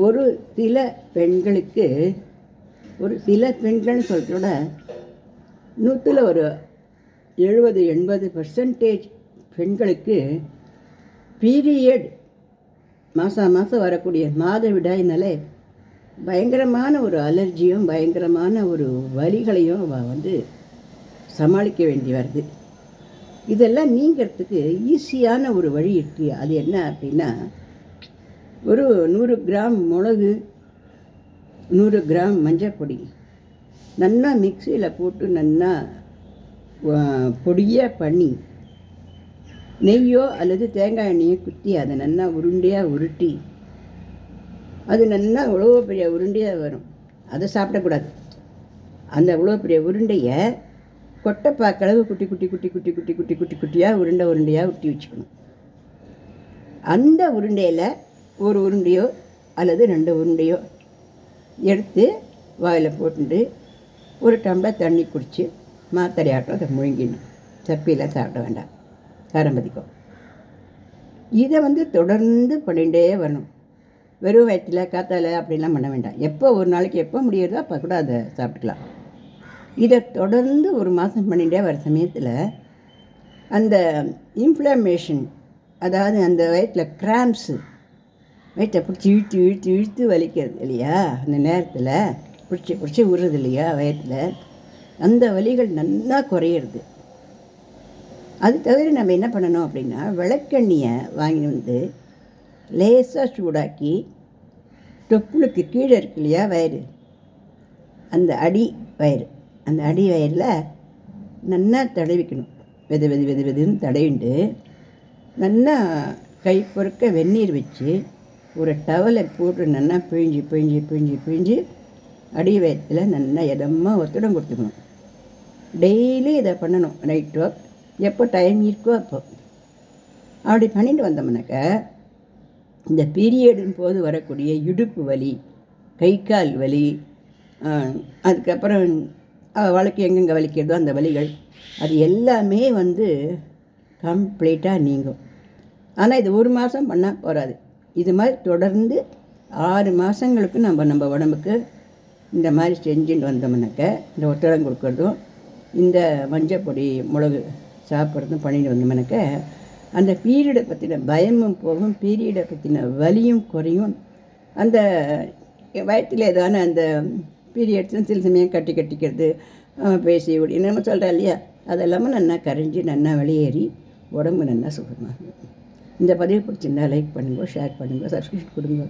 ஒரு சில பெண்களுக்கு ஒரு சில பெண்கள்னு சொல்கிறத 100ல் ஒரு 70-80% பெண்களுக்கு பீரியட் மாதம் வரக்கூடிய மாதவிடாயினாலே பயங்கரமான ஒரு அலர்ஜியும் பயங்கரமான ஒரு வலிகளையும் வந்து சமாளிக்க வேண்டி வருது. இதெல்லாம் நீங்கிறதுக்கு ஈஸியான ஒரு வழி இருக்குது. அது என்ன அப்படின்னா, ஒரு 100 கிராம் மிளகு, 100 கிராம் மஞ்சப்பொடி நல்லா மிக்சியில் போட்டு நல்லா பொடியாக பண்ணி நெய்யோ அல்லது தேங்காய் எண்ணெயோ குத்தி அதை நல்லா உருண்டையாக உருட்டி, அது நல்லா இவ்வளோ பெரிய உருண்டையாக வரும். அதை சாப்பிடக்கூடாது. அந்த இவ்வளோ பெரிய உருண்டையை கொட்டைப்பாக்களவு குட்டி குட்டி குட்டி குட்டி குட்டி குட்டி குட்டி குட்டியாக உருண்டையாக ஊட்டி வச்சுக்கணும். அந்த உருண்டையில் ஒரு உருண்டையோ அல்லது 2 உருண்டையோ எடுத்து வாயில் போட்டுட்டு ஒரு டம்ளர் தண்ணி குடித்து மாத்திரையாட்டம் அதை முழுங்கிடணும். சப்பியில் சாப்பிட வேண்டாம், காரம்பதிக்கும். இதை வந்து தொடர்ந்து பண்ணிகிட்டே வரணும். வெறும் வயிற்றில் காத்தால அப்படிலாம் பண்ண வேண்டாம். எப்போ ஒரு நாளைக்கு எப்போ முடியுறதோ அப்போ கூட அதை சாப்பிட்டுக்கலாம். இதை தொடர்ந்து ஒரு மாதம் பண்ணிகிட்டே வர சமயத்தில் அந்த இன்ஃப்ளமேஷன், அதாவது அந்த வயிற்றில் கிராம்ஸு, வயிற்றை பிடிச்சி இழுத்து இழுத்து இழுத்து வலிக்கிறது இல்லையா, அந்த நேரத்தில் பிடிச்சி பிடிச்சி விடுறது இல்லையா வயிற்றில், அந்த வலிகள் நல்லா குறையிறது. அது தவிர நம்ம என்ன பண்ணணும் அப்படின்னா, விளக்கெண்ணியை வாங்கி வந்து லேசாக சூடாக்கி தொப்புளுக்கு கீழே இருக்கு இல்லையா வயிறு, அந்த அடி வயிறு, அந்த அடி வயிறில் நல்லா தடவிக்கணும். வெதுன்னு தடவிண்டு நல்லா கை பொறுக்க வெந்நீர் வச்சு ஒரு டவலை போட்டு நல்லா பிழிஞ்சு பிழிஞ்சு பிழிஞ்சு பிழிஞ்சு அடி வயிற்றில் நல்லா இதமாக ஒத்தடம் கொடுத்துக்கணும். டெய்லி இதை பண்ணணும். நைட் ஒர்க் எப்போ டைம் இருக்கோ அப்போ அப்படி பண்ணிட்டு வந்தோம்னாக்க இந்த பீரியடின் போது வரக்கூடிய இடுப்பு வலி, கை கால் வலி, அதுக்கப்புறம் வழக்கு எங்கெங்கே வலிக்கிறதோ அந்த வலிகள், அது எல்லாமே வந்து கம்ப்ளீட்டாக நீங்கும். ஆனால் இது ஒரு மாதம் பண்ணால் போகாது. இது மாதிரி தொடர்ந்து 6 மாதங்களுக்கு நம்ம உடம்புக்கு இந்த மாதிரி செஞ்சுட்டு வந்தோம்னாக்க, இந்த ஒத்தடம் கொடுக்குறதும் இந்த மஞ்சப்பொடி மிளகு சாப்பிட்றதும் பண்ணிட்டு வந்தோம்னாக்க அந்த பீரியடை பற்றின பயமும் போகும், பீரியடை பற்றின வலியும் குறையும். அந்த வயிற்றில் ஏதான அந்த பீரியட்ஸ்னு சில சமயம் கட்டிக்கிறது பேசி ஓடி நம்ம சொல்கிறா இல்லையா, அதெல்லாமல் நல்லா கரைஞ்சி நல்லா வெளியேறி உடம்பு நல்லா சுகமாகும். இந்த பதிவு பிடிச்சிருந்தா லைக் பண்ணுங்க, ஷேர் பண்ணுங்க, சப்ஸ்கிரிப்ஷன் கொடுங்க.